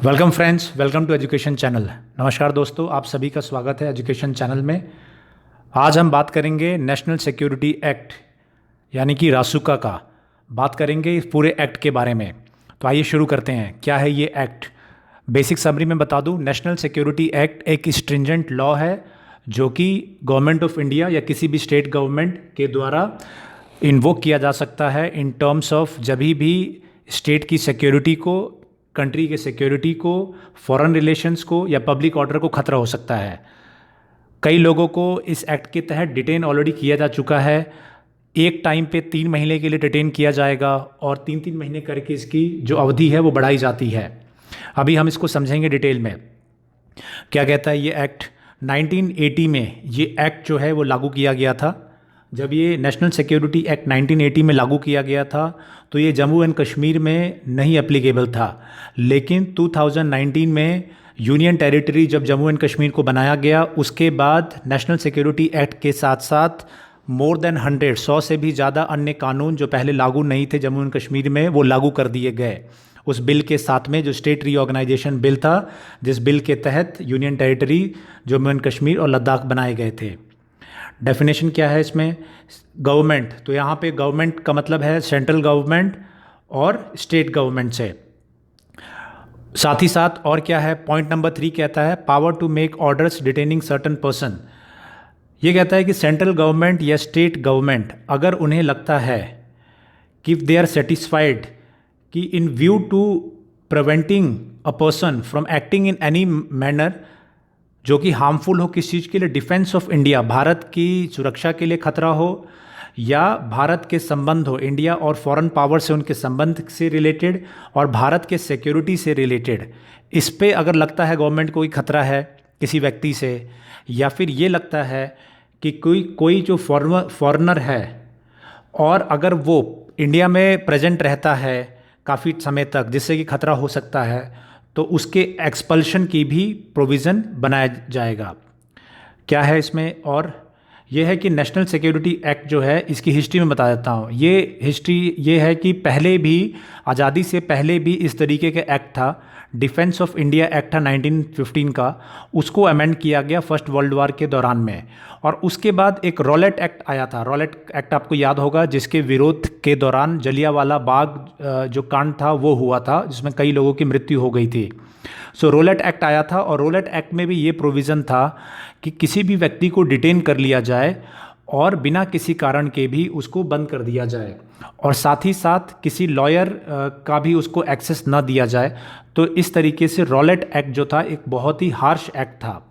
Welcome friends, welcome to education channel. नमस्कार दोस्तों, आप सभी का स्वागत है एजुकेशन चैनल में। आज हम बात करेंगे नेशनल सिक्योरिटी एक्ट यानी कि रासुका का बात करेंगे इस पूरे एक्ट के बारे में। तो आइए शुरू करते हैं। क्या है ये एक्ट? बेसिक समरी में बता दूं, नेशनल सिक्योरिटी एक्ट एक स्ट्रिंजेंट लॉ है जो कि गवर्नमेंट ऑफ इंडिया या किसी भी स्टेट गवर्नमेंट के द्वारा इन्वोक किया जा सकता है इन टर्म्स ऑफ जब भी स्टेट की सिक्योरिटी को, कंट्री के सिक्योरिटी को, फॉरेन रिलेशंस को या पब्लिक ऑर्डर को खतरा हो सकता है। कई लोगों को इस एक्ट के तहत डिटेन ऑलरेडी किया जा चुका है। एक टाइम पे 3 महीने के लिए डिटेन किया जाएगा और 3-3 महीने करके इसकी जो अवधि है वो बढ़ाई जाती है। अभी हम इसको समझेंगे डिटेल में। क्या कहता है ये एक्ट? 1980 में ये एक्ट जो है वो लागू किया गया था। जब ये नेशनल सिक्योरिटी एक्ट 1980 में लागू किया गया था तो ये जम्मू एंड कश्मीर में नहीं एप्लीकेबल था, लेकिन 2019 में यूनियन टेरिटरी जब जम्मू एंड कश्मीर को बनाया गया उसके बाद नेशनल सिक्योरिटी एक्ट के साथ साथ मोर देन 100 से भी ज़्यादा अन्य कानून जो पहले लागू नहीं थे जम्मू एंड कश्मीर में वो लागू कर दिए गए। उस बिल के साथ में जो स्टेट रीऑर्गेनाइजेशन बिल था, जिस बिल के तहत union territory Jammu and Kashmir और लद्दाख बनाए गए थे। डेफिनेशन क्या है इसमें? गवर्नमेंट, तो यहाँ पे गवर्नमेंट का मतलब है सेंट्रल गवर्नमेंट और स्टेट गवर्नमेंट से। साथ ही साथ और क्या है? पॉइंट नंबर 3 कहता है power to make orders detaining certain person. ये कहता है कि सेंट्रल गवर्नमेंट या स्टेट गवर्नमेंट अगर उन्हें लगता है कि दे आर सेटिस्फाइड कि in view to preventing a person from acting in any manner जो कि हार्मफुल हो, किस चीज़ के लिए? डिफेंस ऑफ इंडिया, भारत की सुरक्षा के लिए खतरा हो या भारत के संबंध हो, इंडिया और फॉरेन पावर से उनके संबंध से रिलेटेड और भारत के सिक्योरिटी से रिलेटेड, इस पे अगर लगता है गवर्नमेंट को कोई खतरा है किसी व्यक्ति से, या फिर ये लगता है कि कोई जो फॉरेनर है और अगर वो इंडिया में प्रेजेंट रहता है काफ़ी समय तक जिससे कि खतरा हो सकता है, तो उसके एक्सपल्शन की भी प्रोविज़न बनाया जाएगा। क्या है इसमें? और यह है कि नेशनल सिक्योरिटी एक्ट जो है इसकी हिस्ट्री में बता देता हूँ। ये हिस्ट्री ये है कि पहले भी, आज़ादी से पहले भी इस तरीके के एक्ट था। डिफेंस ऑफ इंडिया एक्ट था 1915 का, उसको अमेंड किया गया फर्स्ट वर्ल्ड वॉर के दौरान में। और उसके बाद एक रॉलेट एक्ट आया था। रॉलेट एक्ट आपको याद होगा, जिसके विरोध के दौरान जलियांवाला बाग जो कांड था वो हुआ था, जिसमें कई लोगों की मृत्यु हो गई थी। सो रोलेट एक्ट आया था और रोलेट एक्ट में भी ये प्रोविज़न था कि किसी भी व्यक्ति को डिटेन कर लिया जाए और बिना किसी कारण के भी उसको बंद कर दिया जाए, और साथ ही साथ किसी लॉयर का भी उसको एक्सेस ना दिया जाए। तो इस तरीके से रोलेट एक्ट जो था एक बहुत ही हार्श एक्ट था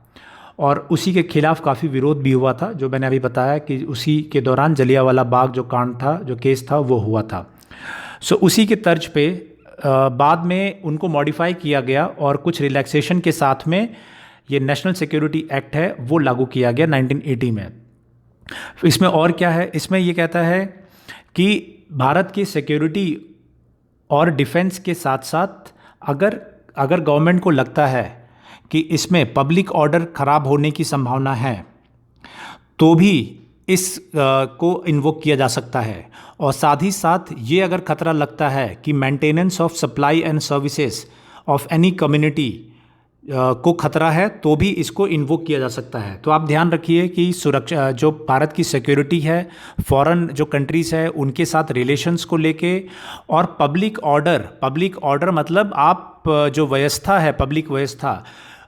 और उसी के खिलाफ काफ़ी विरोध भी हुआ था, जो मैंने अभी बताया कि उसी के दौरान जलियांवाला बाग जो कांड था, जो केस था, वो हुआ था। सो उसी के तर्ज पे बाद में उनको मॉडिफाई किया गया और कुछ रिलैक्सेशन के साथ में ये नेशनल सिक्योरिटी एक्ट है वो लागू किया गया 1980 में। इसमें और क्या है? इसमें ये कहता है कि भारत की सिक्योरिटी और डिफेंस के साथ साथ अगर गवर्नमेंट को लगता है कि इसमें पब्लिक ऑर्डर ख़राब होने की संभावना है तो भी इस को इन्वोक किया जा सकता है। और साथ ही साथ ये अगर खतरा लगता है कि maintenance of supply and services of any community को खतरा है तो भी इसको इन्वोक किया जा सकता है। तो आप ध्यान रखिए कि सुरक्षा, जो भारत की सिक्योरिटी है, फॉरेन जो कंट्रीज़ है उनके साथ रिलेशंस को लेके, और पब्लिक ऑर्डर मतलब आप जो व्यवस्था है, पब्लिक व्यवस्था,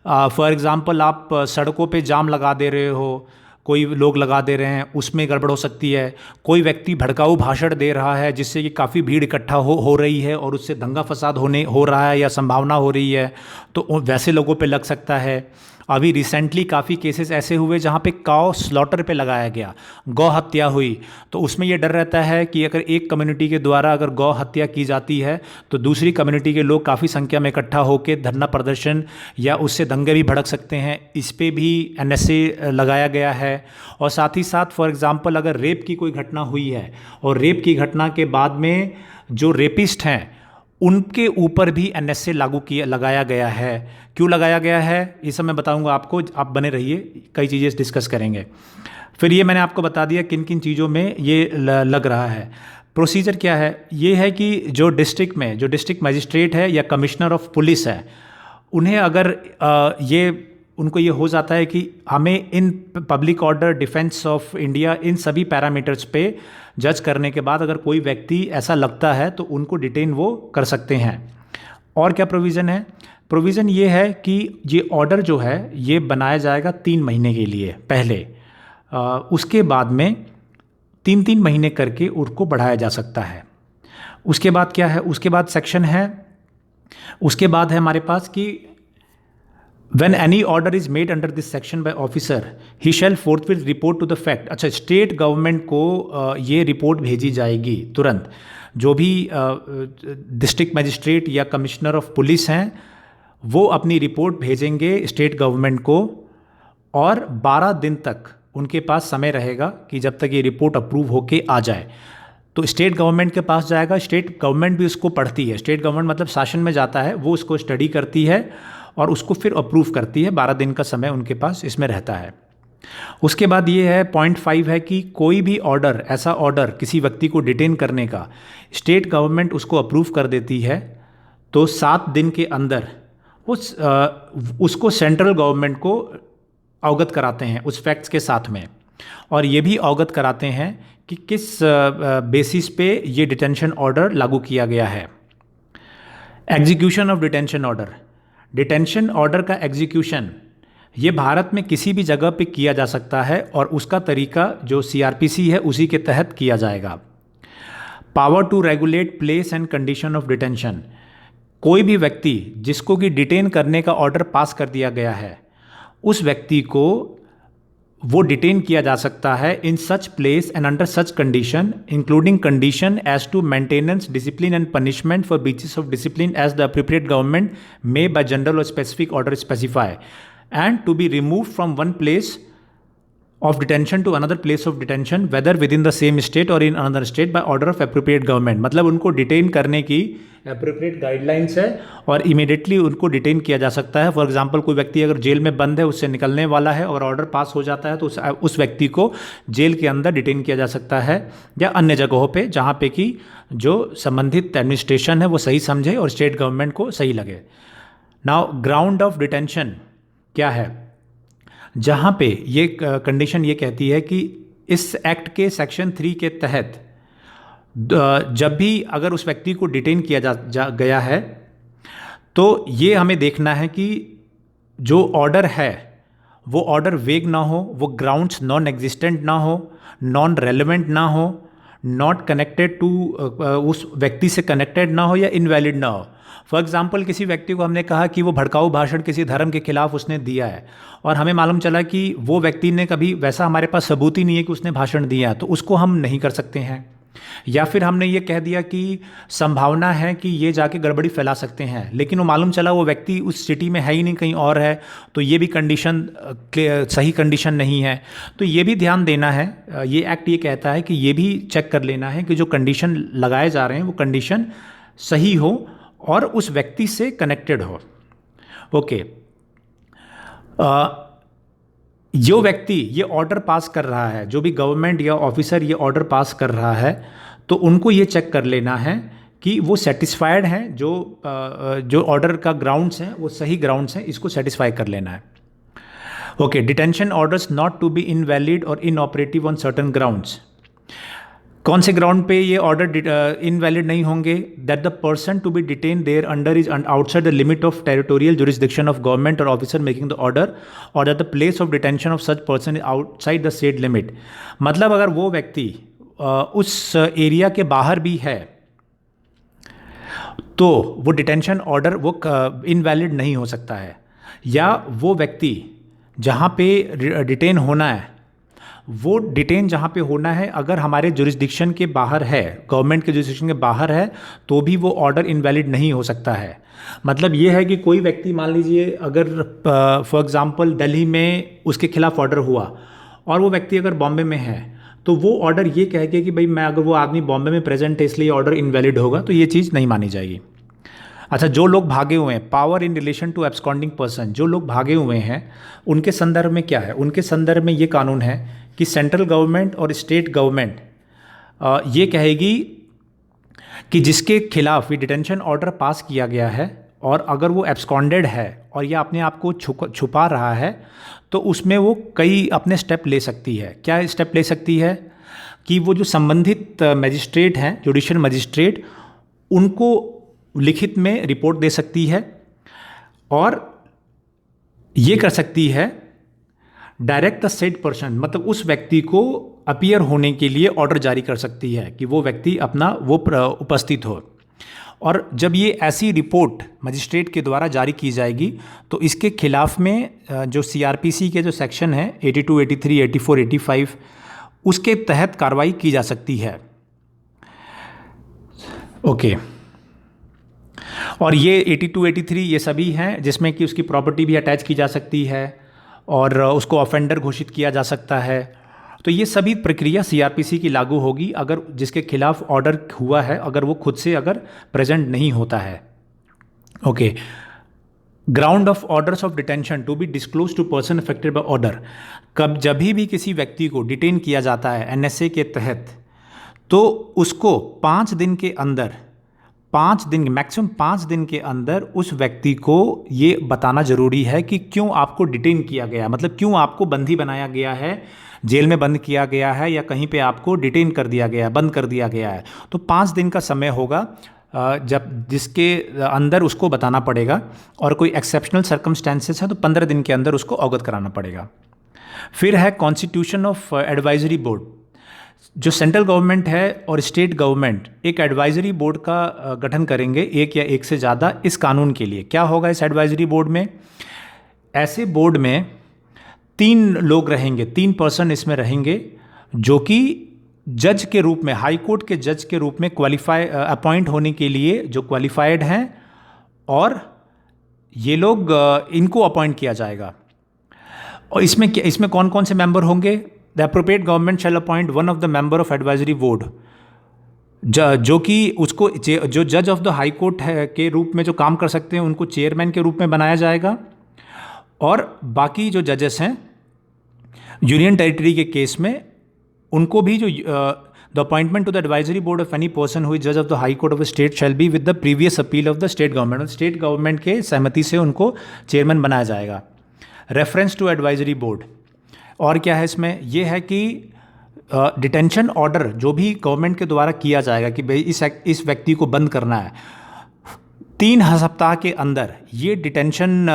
फॉर एग्ज़ाम्पल आप सड़कों पे जाम लगा दे रहे हो, कोई लोग लगा दे रहे हैं, उसमें गड़बड़ हो सकती है। कोई व्यक्ति भड़काऊ भाषण दे रहा है जिससे कि काफ़ी भीड़ इकट्ठा हो रही है और उससे दंगा फसाद हो रहा है या संभावना हो रही है, तो वैसे लोगों पे लग सकता है। अभी रिसेंटली काफ़ी केसेस ऐसे हुए जहाँ पे काऊ स्लॉटर पे लगाया गया, गौ हत्या हुई, तो उसमें ये डर रहता है कि अगर एक कम्युनिटी के द्वारा अगर गौ हत्या की जाती है तो दूसरी कम्युनिटी के लोग काफ़ी संख्या में इकट्ठा होकर धरना प्रदर्शन या उससे दंगे भी भड़क सकते हैं। इस पे भी एनएसए लगाया गया है। और साथ ही साथ फॉर एग्ज़ाम्पल अगर रेप की कोई घटना हुई है और रेप की घटना के बाद में जो रेपिस्ट हैं उनके ऊपर भी एनएसए लगाया गया है। क्यों लगाया गया है ये सब मैं बताऊंगा आपको, आप बने रहिए, कई चीज़ें डिस्कस करेंगे। फिर ये मैंने आपको बता दिया किन किन चीज़ों में ये लग रहा है। प्रोसीजर क्या है? ये है कि जो डिस्ट्रिक्ट मजिस्ट्रेट है या कमिश्नर ऑफ पुलिस है उन्हें अगर उनको ये हो जाता है कि हमें इन public order, defence of India, इन सभी पैरामीटर्स पे जज करने के बाद अगर कोई व्यक्ति ऐसा लगता है तो उनको डिटेन वो कर सकते हैं। और क्या प्रोविज़न है? प्रोविज़न ये है कि ये ऑर्डर जो है ये बनाया जाएगा 3 महीने के लिए पहले, उसके बाद में 3-3 महीने करके उसको बढ़ाया जा सकता है। उसके बाद क्या है? उसके बाद सेक्शन है, उसके बाद है हमारे पास कि When any order is made under this section by officer, he shall forthwith report to the fact। अच्छा, स्टेट गवर्नमेंट को ये रिपोर्ट भेजी जाएगी तुरंत। जो भी डिस्ट्रिक्ट मजिस्ट्रेट या कमिश्नर ऑफ पुलिस हैं वो अपनी रिपोर्ट भेजेंगे स्टेट गवर्नमेंट को, और 12 दिन तक उनके पास समय रहेगा कि जब तक ये रिपोर्ट अप्रूव होके आ जाए तो स्टेट गवर्नमेंट के पास जाएगा। स्टेट गवर्नमेंट भी उसको पढ़ती है। स्टेट गवर्नमेंट मतलब शासन में जाता है, वो उसको स्टडी करती है और उसको फिर अप्रूव करती है। 12 दिन का समय उनके पास इसमें रहता है। उसके बाद ये है पॉइंट 5 है कि कोई भी ऑर्डर, ऐसा ऑर्डर किसी व्यक्ति को डिटेन करने का स्टेट गवर्नमेंट उसको अप्रूव कर देती है तो 7 दिन के अंदर उसको सेंट्रल गवर्नमेंट को अवगत कराते हैं उस फैक्ट्स के साथ में, और ये भी अवगत कराते हैं कि किस बेसिस पे ये डिटेंशन ऑर्डर लागू किया गया है। Execution of detention order. Detention order का एग्जीक्यूशन ये भारत में किसी भी जगह पे किया जा सकता है और उसका तरीका जो सीआरपीसी है उसी के तहत किया जाएगा। Power to regulate place and condition of detention. कोई भी व्यक्ति जिसको कि डिटेन करने का ऑर्डर पास कर दिया गया है उस व्यक्ति को वो डिटेन किया जा सकता है in such place and under such condition including condition as to maintenance, discipline and punishment for breaches of discipline as the appropriate government may by general और specific order specify, and to be remove from one place of detention to another place of detention whether within the same state or in another state by order of appropriate government। मतलब उनको detain करने की appropriate guidelines है और immediately उनको detain किया जा सकता है। फॉर एग्जांपल कोई व्यक्ति अगर जेल में बंद है, उससे निकलने वाला है और ऑर्डर पास हो जाता है तो उस व्यक्ति को जेल के अंदर डिटेन किया जा सकता है या अन्य जगहों पे जहाँ पे कि जो संबंधित एडमिनिस्ट्रेशन है वो सही समझे और स्टेट गवर्नमेंट को सही लगे। नाउ ग्राउंड ऑफ डिटेंशन क्या है? जहाँ पे ये कंडीशन ये कहती है कि इस एक्ट के सेक्शन 3 के तहत जब भी अगर उस व्यक्ति को डिटेन किया जा गया है तो ये हमें देखना है कि जो ऑर्डर है वो ऑर्डर वेग ना हो, वो ग्राउंड्स नॉन एग्जिस्टेंट ना हो, नॉन रेलेवेंट ना हो, नॉट कनेक्टेड टू उस व्यक्ति से कनेक्टेड ना हो या इनवैलिड ना हो। फॉर एग्जाम्पल किसी व्यक्ति को हमने कहा कि वो भड़काऊ भाषण किसी धर्म के खिलाफ उसने दिया है और हमें मालूम चला कि वो व्यक्ति ने कभी वैसा, हमारे पास सबूत ही नहीं है कि उसने भाषण दिया है, तो उसको हम नहीं कर सकते हैं। या फिर हमने ये कह दिया कि संभावना है कि ये जाके गड़बड़ी फैला सकते हैं, लेकिन वो मालूम चला वो व्यक्ति उस सिटी में है ही नहीं, कहीं और है, तो ये भी कंडीशन सही कंडीशन नहीं है। तो ये भी ध्यान देना है। ये एक्ट ये कहता है कि ये भी चेक कर लेना है कि जो कंडीशन लगाए जा रहे हैं वो कंडीशन सही हो और उस व्यक्ति से कनेक्टेड हो। ओके, जो व्यक्ति ये ऑर्डर पास कर रहा है, जो भी गवर्नमेंट या ऑफिसर ये ऑर्डर पास कर रहा है, तो उनको ये चेक कर लेना है कि वो सेटिस्फाइड हैं, जो ऑर्डर का ग्राउंड्स हैं वो सही ग्राउंड्स हैं, इसको सेटिस्फाई कर लेना है। Okay, detention orders not to be invalid और इनऑपरेटिव ऑन सर्टन ग्राउंड्स। कौन से ग्राउंड पे ये ऑर्डर इनवैलिड नहीं होंगे? That the person to be detain there under is outside the limit of territorial jurisdiction of government और officer making the order, और that the place of detention of such person is outside the state limit. मतलब अगर वो व्यक्ति उस area के बाहर भी है तो वो डिटेंशन ऑर्डर वो इनवैलिड नहीं हो सकता है, या वो व्यक्ति जहाँ पे डिटेन होना है वो डिटेन जहाँ पे होना है अगर हमारे जुरिस्डिक्शन के बाहर है, गवर्नमेंट के जुरिस्डिक्शन के बाहर है, तो भी वो ऑर्डर इनवैलिड नहीं हो सकता है। मतलब ये है कि कोई व्यक्ति मान लीजिए अगर फॉर एग्जांपल दिल्ली में उसके खिलाफ ऑर्डर हुआ और वो व्यक्ति अगर बॉम्बे में है तो वो ऑर्डर ये कह के कि भाई मैं अगर वो आदमी बॉम्बे में प्रेजेंट है इसलिए ऑर्डर इनवैलिड होगा, तो ये चीज़ नहीं मानी जाएगी। अच्छा, जो लोग भागे हुए हैं, power in relation to absconding person, जो लोग भागे हुए हैं उनके संदर्भ में क्या है? उनके संदर्भ में ये कानून है कि सेंट्रल गवर्नमेंट और स्टेट गवर्नमेंट ये कहेगी कि जिसके खिलाफ ये डिटेंशन ऑर्डर पास किया गया है और अगर वो एब्सकॉन्डेड है और या अपने आप को छुपा रहा है तो उसमें वो कई अपने स्टेप ले सकती है। क्या स्टेप ले सकती है कि वो जो संबंधित मजिस्ट्रेट हैं, जुडिशियल मजिस्ट्रेट, उनको लिखित में रिपोर्ट दे सकती है और ये कर सकती है डायरेक्ट द सेड पर्सन, मतलब उस व्यक्ति को अपीयर होने के लिए ऑर्डर जारी कर सकती है कि वो व्यक्ति अपना वो उपस्थित हो। और जब ये ऐसी रिपोर्ट मजिस्ट्रेट के द्वारा जारी की जाएगी तो इसके खिलाफ में जो सीआरपीसी के जो सेक्शन है 82, 83, 84, 85 उसके तहत कार्रवाई की जा सकती है। ओके। और ये 82, 83 ये सभी हैं जिसमें कि उसकी प्रॉपर्टी भी अटैच की जा सकती है और उसको ऑफेंडर घोषित किया जा सकता है। तो ये सभी प्रक्रिया सीआरपीसी की लागू होगी अगर जिसके खिलाफ ऑर्डर हुआ है, अगर वो खुद से अगर प्रेजेंट नहीं होता है। Okay. Ground of orders of detention to be disclose to person affected by order. कब जब भी किसी व्यक्ति को डिटेन किया जाता है एनएसए के तहत तो उसको 5 दिन के अंदर, 5 दिन, मैक्सिमम 5 दिन के अंदर उस व्यक्ति को ये बताना ज़रूरी है कि क्यों आपको डिटेन किया गया, मतलब क्यों आपको बंदी बनाया गया है, जेल में बंद किया गया है या कहीं पे आपको डिटेन कर दिया गया है, बंद कर दिया गया है। तो 5 दिन का समय होगा जब जिसके अंदर उसको बताना पड़ेगा और कोई एक्सेप्शनल सर्कमस्टेंसेस है तो 15 दिन के अंदर उसको अवगत कराना पड़ेगा। फिर है कॉन्स्टिट्यूशन ऑफ एडवाइजरी बोर्ड। जो सेंट्रल गवर्नमेंट है और स्टेट गवर्नमेंट एक एडवाइजरी बोर्ड का गठन करेंगे, एक या एक से ज़्यादा, इस कानून के लिए। क्या होगा इस एडवाइजरी बोर्ड में? ऐसे बोर्ड में 3 लोग रहेंगे, 3 पर्सन इसमें रहेंगे जो कि जज के रूप में, हाई कोर्ट के जज के रूप में अपॉइंट होने के लिए जो क्वालिफाइड हैं और ये लोग इनको अपॉइंट किया जाएगा। और इसमें कौन कौन से मेंबर होंगे? The appropriate government shall appoint one of the member of advisory board, जो कि उसको जो जज ऑफ द हाई कोर्ट है के रूप में जो काम कर सकते हैं उनको चेयरमैन के रूप में बनाया जाएगा। और बाकी जो जजेस हैं यूनियन टेरिटरी के केस में उनको भी जो the appointment to the advisory board of any person who is जज of the high court of state shall be with the previous appeal of the state government. State government के सहमति से उनको चेयरमैन बनाया जाएगा। Reference to advisory board. और क्या है इसमें? यह है कि डिटेंशन ऑर्डर जो भी गवर्नमेंट के द्वारा किया जाएगा कि भाई इस व्यक्ति को बंद करना है, 3 सप्ताह के अंदर ये डिटेंशन,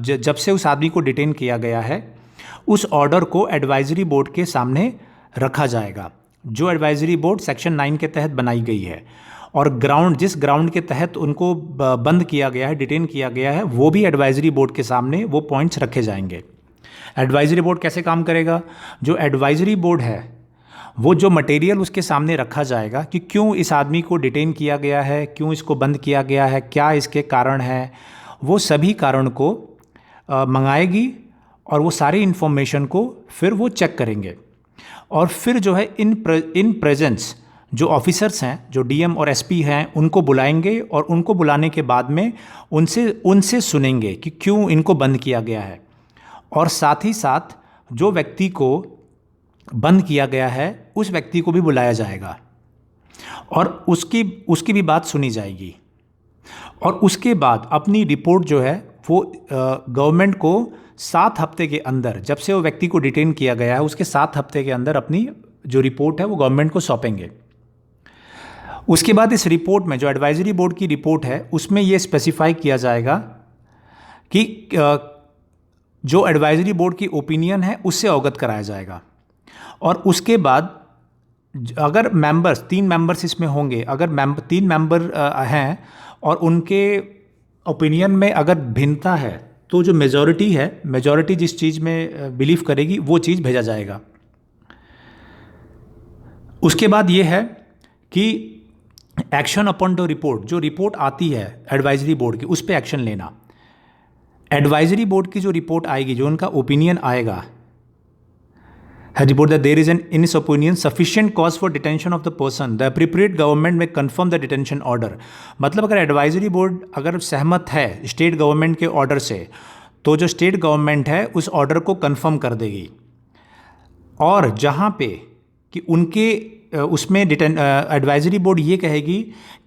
जब से उस आदमी को डिटेन किया गया है उस ऑर्डर को एडवाइजरी बोर्ड के सामने रखा जाएगा, जो एडवाइजरी बोर्ड सेक्शन 9 के तहत बनाई गई है। और जिस ग्राउंड के तहत उनको बंद किया गया है, डिटेन किया गया है, वो भी एडवाइजरी बोर्ड के सामने वो पॉइंट्स रखे जाएंगे। एडवाइजरी बोर्ड कैसे काम करेगा? जो एडवाइजरी बोर्ड है वो जो मटेरियल उसके सामने रखा जाएगा कि क्यों इस आदमी को डिटेन किया गया है, क्यों इसको बंद किया गया है, क्या इसके कारण है, वो सभी कारण को मंगाएगी और वो सारी इन्फॉर्मेशन को फिर वो चेक करेंगे। और फिर जो है इन प्रेजेंस जो ऑफिसर्स हैं, जो डीएम और एसपी हैं, उनको बुलाएंगे और उनको बुलाने के बाद में उनसे सुनेंगे कि क्यों इनको बंद किया गया है। और साथ ही साथ जो व्यक्ति को बंद किया गया है उस व्यक्ति को भी बुलाया जाएगा और उसकी भी बात सुनी जाएगी। और उसके बाद अपनी रिपोर्ट जो है वो गवर्नमेंट को 7 हफ्ते के अंदर, जब से वो व्यक्ति को डिटेन किया गया है उसके 7 हफ्ते के अंदर अपनी जो रिपोर्ट है वो गवर्नमेंट को सौंपेंगे। उसके बाद इस रिपोर्ट में, जो एडवाइजरी बोर्ड की रिपोर्ट है, उसमें ये स्पेसिफाई किया जाएगा कि जो एडवाइजरी बोर्ड की ओपिनियन है उससे अवगत कराया जाएगा। और उसके बाद अगर मेंबर्स, 3 मेंबर्स इसमें होंगे, अगर 3 मेंबर हैं और उनके ओपिनियन में अगर भिन्नता है तो जो मेजॉरिटी है, मेजॉरिटी जिस चीज़ में बिलीव करेगी वो चीज़ भेजा जाएगा। उसके बाद ये है कि एक्शन अपॉन द रिपोर्ट, जो रिपोर्ट आती है एडवाइजरी बोर्ड की उस पर एक्शन लेना। एडवाइजरी बोर्ड की जो रिपोर्ट आएगी, जो उनका ओपिनियन आएगा, report that there is an in its opinion sufficient cause for detention of the person, the appropriate government may confirm the detention order. मतलब अगर एडवाइजरी बोर्ड अगर सहमत है स्टेट गवर्नमेंट के ऑर्डर से तो जो स्टेट गवर्नमेंट है उस ऑर्डर को कन्फर्म कर देगी। और जहाँ पे कि उनके उसमें एडवाइजरी बोर्ड ये कहेगी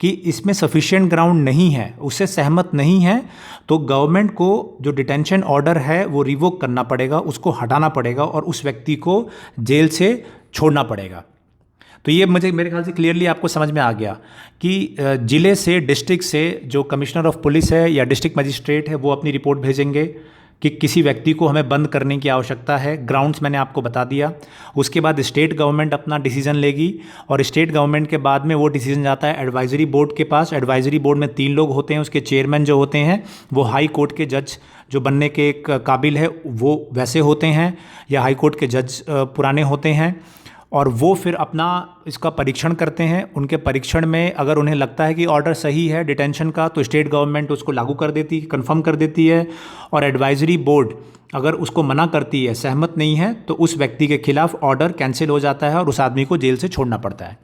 कि इसमें सफिशिएंट ग्राउंड नहीं है, उससे सहमत नहीं है, तो गवर्नमेंट को जो डिटेंशन ऑर्डर है वो रिवोक करना पड़ेगा, उसको हटाना पड़ेगा और उस व्यक्ति को जेल से छोड़ना पड़ेगा। तो ये मेरे ख्याल से क्लियरली आपको समझ में आ गया कि ज़िले से, डिस्ट्रिक्ट से जो कमिश्नर ऑफ पुलिस है या डिस्ट्रिक्ट मजिस्ट्रेट है वो अपनी रिपोर्ट भेजेंगे कि किसी व्यक्ति को हमें बंद करने की आवश्यकता है। ग्राउंड्स मैंने आपको बता दिया। उसके बाद स्टेट गवर्नमेंट अपना डिसीजन लेगी और स्टेट गवर्नमेंट के बाद में वो डिसीजन जाता है एडवाइजरी बोर्ड के पास। एडवाइजरी बोर्ड में 3 लोग होते हैं, उसके चेयरमैन जो होते हैं वो हाई कोर्ट के जज जो बनने के एक काबिल है वो वैसे होते हैं या हाई कोर्ट के जज पुराने होते हैं, और वो फिर अपना इसका परीक्षण करते हैं। उनके परीक्षण में अगर उन्हें लगता है कि ऑर्डर सही है डिटेंशन का तो स्टेट गवर्नमेंट उसको लागू कर देती है, कंफर्म कर देती है, और एडवाइजरी बोर्ड अगर उसको मना करती है, सहमत नहीं है, तो उस व्यक्ति के खिलाफ ऑर्डर कैंसिल हो जाता है और उस आदमी को जेल से छोड़ना पड़ता है।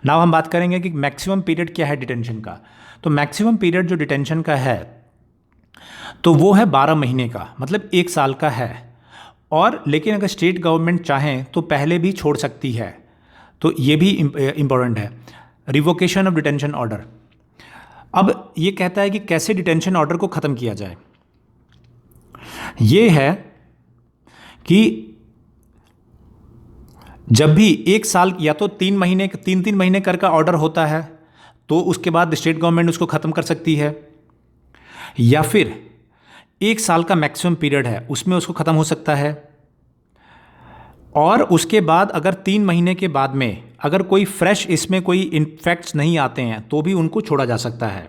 नाउ हम बात करेंगे कि मैक्सिमम पीरियड क्या है डिटेंशन का। तो मैक्सिमम पीरियड जो डिटेंशन का है तो वो है 12 महीने का, मतलब 1 साल का है। और लेकिन अगर स्टेट गवर्नमेंट चाहें तो पहले भी छोड़ सकती है, तो ये भी इम्पोर्टेंट है। रिवोकेशन ऑफ डिटेंशन ऑर्डर, अब ये कहता है कि कैसे डिटेंशन ऑर्डर को ख़त्म किया जाए। ये है कि जब भी 1 साल या तो 3 महीने कर का ऑर्डर होता है तो उसके बाद स्टेट गवर्नमेंट उसको ख़त्म कर सकती है, या फिर 1 साल का मैक्सिमम पीरियड है उसमें उसको ख़त्म हो सकता है। और उसके बाद अगर 3 महीने के बाद में अगर कोई फ्रेश इसमें कोई इन्फेक्ट्स नहीं आते हैं तो भी उनको छोड़ा जा सकता है।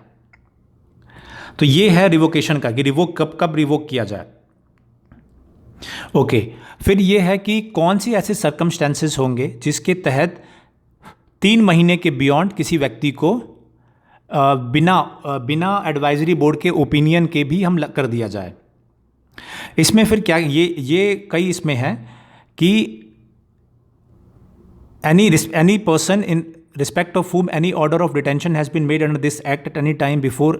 तो ये है रिवोकेशन का कि रिवोक कब रिवोक किया जाए। ओके, फिर ये है कि कौन सी ऐसे सर्कमस्टेंसेस होंगे जिसके तहत 3 महीने के बियॉन्ड किसी व्यक्ति को बिना एडवाइजरी बोर्ड के ओपिनियन के भी हम कर दिया जाए। इसमें फिर क्या ये कई इसमें है कि any person in respect of whom any order of detention has been made under this act at any time before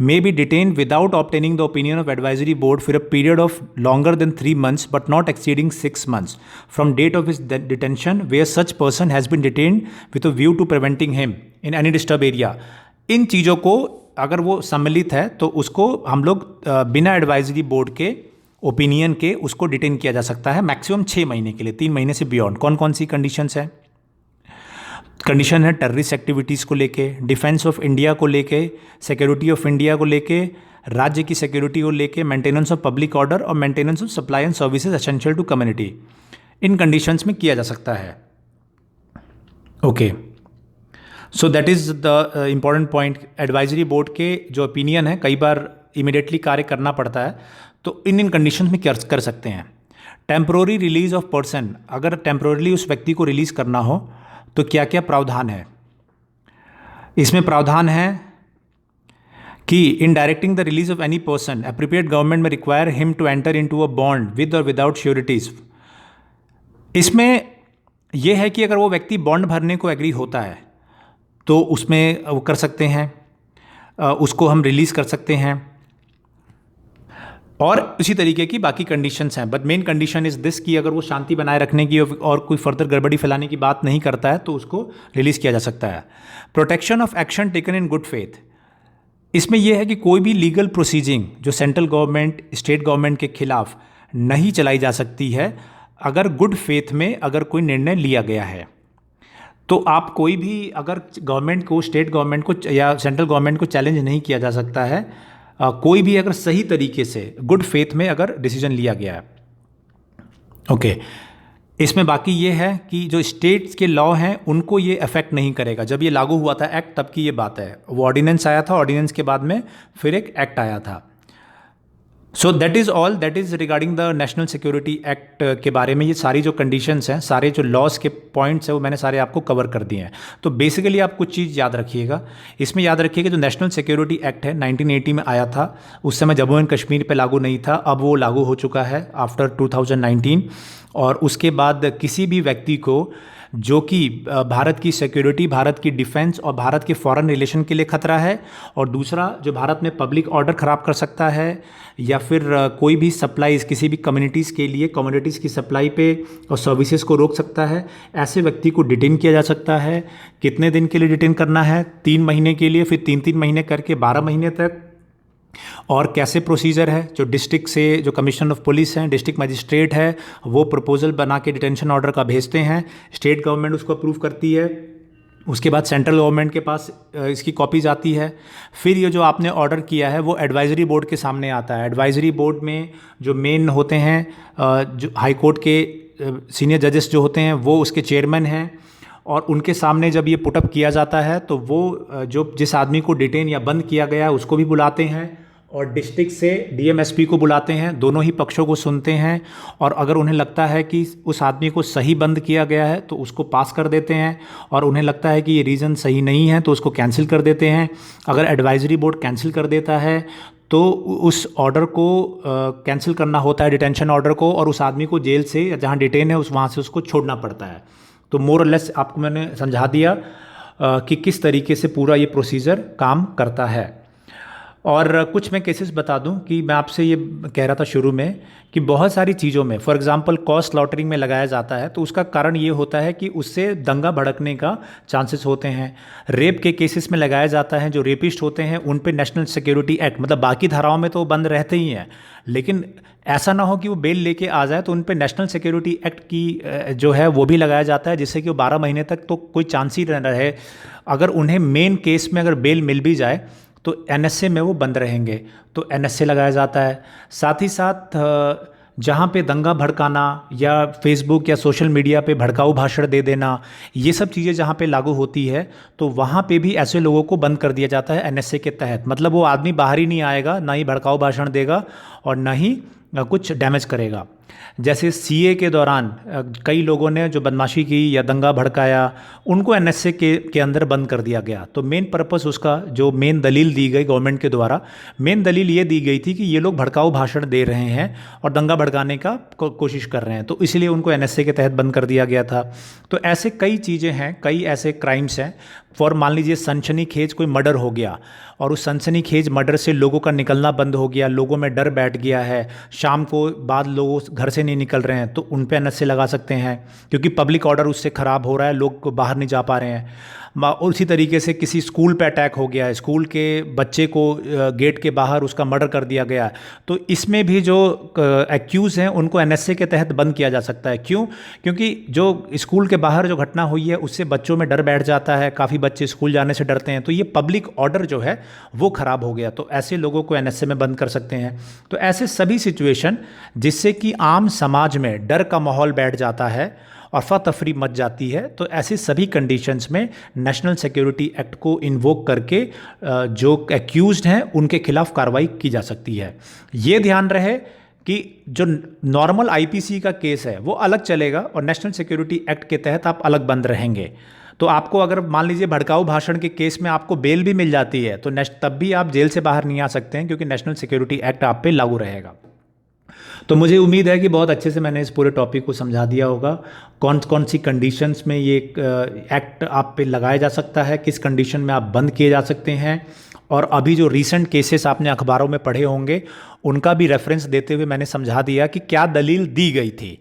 may be detained without obtaining the opinion of advisory board for a period of longer than 3 months but not exceeding 6 months from date of his detention where such person has been detained with a view to preventing him in any disturbed area। इन चीज़ों को अगर वो सम्मिलित है तो उसको हम लोग बिना एडवाइजरी बोर्ड के ओपिनियन के उसको डिटेन किया जा सकता है मैक्सिमम 6 महीने के लिए, 3 महीने से बियॉन्ड। कौन कौन सी कंडीशंस हैं? कंडीशन है टेररिस्ट एक्टिविटीज़ को लेके, डिफेंस ऑफ इंडिया को लेके, सिक्योरिटी ऑफ इंडिया को लेके, राज्य की सिक्योरिटी को लेके, मेंटेनेंस ऑफ पब्लिक ऑर्डर और maintenance of supply and services essential to community. इन कंडीशंस में किया जा सकता है। Okay, so that is the important point. Advisory board के जो ओपिनियन है कई बार इमिडिएटली कार्य करना पड़ता है, तो इन कंडीशंस में कर सकते हैं। टेम्प्रोरी रिलीज ऑफ पर्सन, अगर टेम्प्रोरली उस व्यक्ति को रिलीज़ करना हो तो क्या क्या प्रावधान है? इसमें प्रावधान है कि in directing the release of any person appropriate government may require him to enter into a bond with और विदाउट श्योरिटीज। इसमें यह है कि अगर वो व्यक्ति बॉन्ड भरने को एग्री होता है तो उसमें वो कर सकते हैं, उसको हम रिलीज़ कर सकते हैं। और उसी तरीके की बाकी कंडीशंस हैं, but main condition is this कि अगर वो शांति बनाए रखने की और कोई फर्दर गड़बड़ी फैलाने की बात नहीं करता है तो उसको रिलीज़ किया जा सकता है। Protection of action taken in good faith, इसमें यह है कि कोई भी लीगल प्रोसीजिंग जो सेंट्रल गवर्नमेंट स्टेट गवर्नमेंट के खिलाफ नहीं चलाई जा सकती है अगर गुड फेथ में अगर कोई निर्णय लिया गया है। तो आप कोई भी अगर गवर्नमेंट को, स्टेट गवर्नमेंट को या सेंट्रल गवर्नमेंट को चैलेंज नहीं किया जा सकता है, कोई भी अगर सही तरीके से गुड फेथ में अगर डिसीजन लिया गया है। ओके, इसमें बाकी ये है कि जो स्टेट्स के लॉ हैं उनको ये अफेक्ट नहीं करेगा। जब ये लागू हुआ था एक्ट तब की ये बात है, वो ऑर्डिनेंस आया था, ऑर्डिनेंस के बाद में फिर एक एक्ट आया था। सो that is all, that is regarding the national security act के बारे में। ये सारी जो कंडीशंस हैं, सारे जो लॉज के पॉइंट्स हैं वो मैंने सारे आपको कवर कर दिए हैं। तो बेसिकली आप कुछ चीज़ याद रखिएगा। इसमें याद रखिएगा जो नेशनल सिक्योरिटी एक्ट है 1980 में आया था, उस समय जम्मू एंड कश्मीर पे लागू नहीं था, अब वो लागू हो चुका है आफ्टर 2019। और उसके बाद किसी भी व्यक्ति को जो कि भारत की सिक्योरिटी, भारत की डिफेंस और भारत के फॉरेन रिलेशन के लिए खतरा है, और दूसरा जो भारत में पब्लिक ऑर्डर ख़राब कर सकता है या फिर कोई भी सप्लाईज़ किसी भी कम्युनिटीज़ के लिए कमोडिटीज़ की सप्लाई पे और सर्विसेज को रोक सकता है। ऐसे व्यक्ति को डिटेन किया जा सकता है। कितने दिन के लिए डिटेन करना है? 3 महीने के लिए, फिर 3-3 महीने करके 12 महीने तक। और कैसे प्रोसीजर है, जो डिस्ट्रिक्ट से जो कमिश्नर ऑफ पुलिस हैं, डिस्ट्रिक्ट मजिस्ट्रेट है, वो प्रपोजल बना के डिटेंशन ऑर्डर का भेजते हैं, स्टेट गवर्नमेंट उसको अप्रूव करती है, उसके बाद सेंट्रल गवर्नमेंट के पास इसकी कॉपीज आती है। फिर ये जो आपने ऑर्डर किया है वो एडवाइजरी बोर्ड के सामने आता है। एडवाइजरी बोर्ड में जो मेन होते हैं, जो हाई कोर्ट के सीनियर जजेस जो होते हैं वो उसके चेयरमैन हैं, और उनके सामने जब ये पुटअप किया जाता है तो वो जो जिस आदमी को डिटेन या बंद किया गया है उसको भी बुलाते हैं, और डिस्ट्रिक्ट से डीएमएसपी को बुलाते हैं, दोनों ही पक्षों को सुनते हैं, और अगर उन्हें लगता है कि उस आदमी को सही बंद किया गया है तो उसको पास कर देते हैं, और उन्हें लगता है कि ये रीज़न सही नहीं है तो उसको कैंसिल कर देते हैं। अगर एडवाइजरी बोर्ड कैंसिल कर देता है तो उस ऑर्डर को कैंसिल करना होता है, डिटेंशन ऑर्डर को, और उस आदमी को जेल से या जहाँ डिटेन है वहाँ से उसको छोड़ना पड़ता है। तो मोर और लेस आपको मैंने समझा दिया कि किस तरीके से पूरा ये प्रोसीजर काम करता है। और कुछ मैं केसेस बता दूं कि मैं आपसे ये कह रहा था शुरू में कि बहुत सारी चीज़ों में, फॉर एग्जांपल कॉस्ट लॉटरिंग में लगाया जाता है तो उसका कारण ये होता है कि उससे दंगा भड़कने का चांसेस होते हैं। रेप के केसेस में लगाया जाता है, जो रेपिस्ट होते हैं उन पे नेशनल सिक्योरिटी एक्ट, मतलब बाकी धाराओं में तो वो बंद रहते ही हैं, लेकिन ऐसा ना हो कि वो बेल लेके आ जाए, तो उन पे नेशनल सिक्योरिटी एक्ट की जो है वो भी लगाया जाता है, जिससे कि वो 12 महीने तक तो कोई चांस ही न रहे। अगर उन्हें मेन केस में अगर बेल मिल भी जाए तो एनएसए में वो बंद रहेंगे, तो एनएसए लगाया जाता है। साथ ही साथ जहाँ पे दंगा भड़काना या फेसबुक या सोशल मीडिया पे भड़काऊ भाषण दे देना, ये सब चीज़ें जहाँ पे लागू होती है तो वहाँ पे भी ऐसे लोगों को बंद कर दिया जाता है एनएसए के तहत। मतलब वो आदमी बाहर ही नहीं आएगा, ना ही भड़काऊ भाषण देगा और ना ही कुछ डैमेज करेगा। जैसे सीए के दौरान कई लोगों ने जो बदमाशी की या दंगा भड़काया, उनको एनएसए के अंदर बंद कर दिया गया। तो मेन पर्पस उसका, जो मेन दलील दी गई गवर्नमेंट के द्वारा, मेन दलील ये दी गई थी कि ये लोग भड़काऊ भाषण दे रहे हैं और दंगा भड़काने का कोशिश कर रहे हैं, तो इसलिए उनको एनएसए के तहत बंद कर दिया गया था। तो ऐसे कई चीज़ें हैं, कई ऐसे क्राइम्स हैं। फॉर मान लीजिए सनसनीखेज कोई मर्डर हो गया और उस सनसनीखेज मर्डर से लोगों का निकलना बंद हो गया, लोगों में डर बैठ गया है, शाम को बाद लोग घर से नहीं निकल रहे हैं, तो उन पे एनएसए लगा सकते हैं क्योंकि पब्लिक ऑर्डर उससे ख़राब हो रहा है, लोग बाहर नहीं जा पा रहे हैं। उसी तरीके से किसी स्कूल पे अटैक हो गया है, स्कूल के बच्चे को गेट के बाहर उसका मर्डर कर दिया गया, तो इसमें भी जो एक्यूज़ हैं उनको एनएसए के तहत बंद किया जा सकता है। क्यों? क्योंकि जो स्कूल के बाहर जो घटना हुई है उससे बच्चों में डर बैठ जाता है, काफ़ी बच्चे स्कूल जाने से डरते हैं, तो ये पब्लिक ऑर्डर जो है वो ख़राब हो गया, तो ऐसे लोगों को एनएसए में बंद कर सकते हैं। तो ऐसे सभी सिचुएशन जिससे कि आम समाज में डर का माहौल बैठ जाता है, अफरा तफरी मच जाती है, तो ऐसे सभी कंडीशंस में नेशनल सिक्योरिटी एक्ट को इन्वोक करके जो एक्यूज्ड हैं उनके खिलाफ कार्रवाई की जा सकती है। ये ध्यान रहे कि जो नॉर्मल आईपीसी का केस है वो अलग चलेगा और नेशनल सिक्योरिटी एक्ट के तहत आप अलग बंद रहेंगे। तो आपको अगर मान लीजिए भड़काऊ भाषण के केस में आपको बेल भी मिल जाती है तो तब भी आप जेल से बाहर नहीं आ सकते हैं, क्योंकि नेशनल सिक्योरिटी एक्ट आप पे लागू रहेगा। तो मुझे उम्मीद है कि बहुत अच्छे से मैंने इस पूरे टॉपिक को समझा दिया होगा, कौन कौन सी कंडीशंस में ये एक्ट आप पे लगाया जा सकता है, किस कंडीशन में आप बंद किए जा सकते हैं, और अभी जो रीसेंट केसेस आपने अखबारों में पढ़े होंगे उनका भी रेफरेंस देते हुए मैंने समझा दिया कि क्या दलील दी गई थी।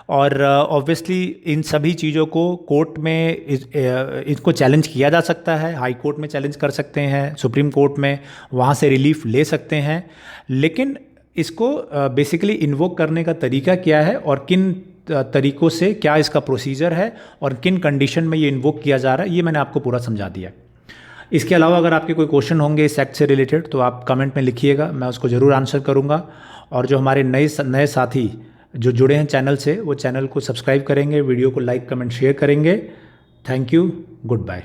और ऑब्वियसली इन सभी चीज़ों को कोर्ट में इनको चैलेंज किया जा सकता है, हाई कोर्ट में चैलेंज कर सकते हैं, सुप्रीम कोर्ट में, वहाँ से रिलीफ ले सकते हैं, लेकिन इसको बेसिकली इन्वोक करने का तरीका क्या है और किन तरीक़ों से क्या इसका प्रोसीजर है और किन कंडीशन में ये इन्वोक किया जा रहा है, ये मैंने आपको पूरा समझा दिया। इसके अलावा अगर आपके कोई क्वेश्चन होंगे इस एक्ट से रिलेटेड तो आप कमेंट में लिखिएगा, मैं उसको ज़रूर आंसर करूँगा। और जो हमारे नए साथी जो जुड़े हैं चैनल से, वो चैनल को सब्सक्राइब करेंगे, वीडियो को लाइक कमेंट शेयर करेंगे। Thank you, good bye.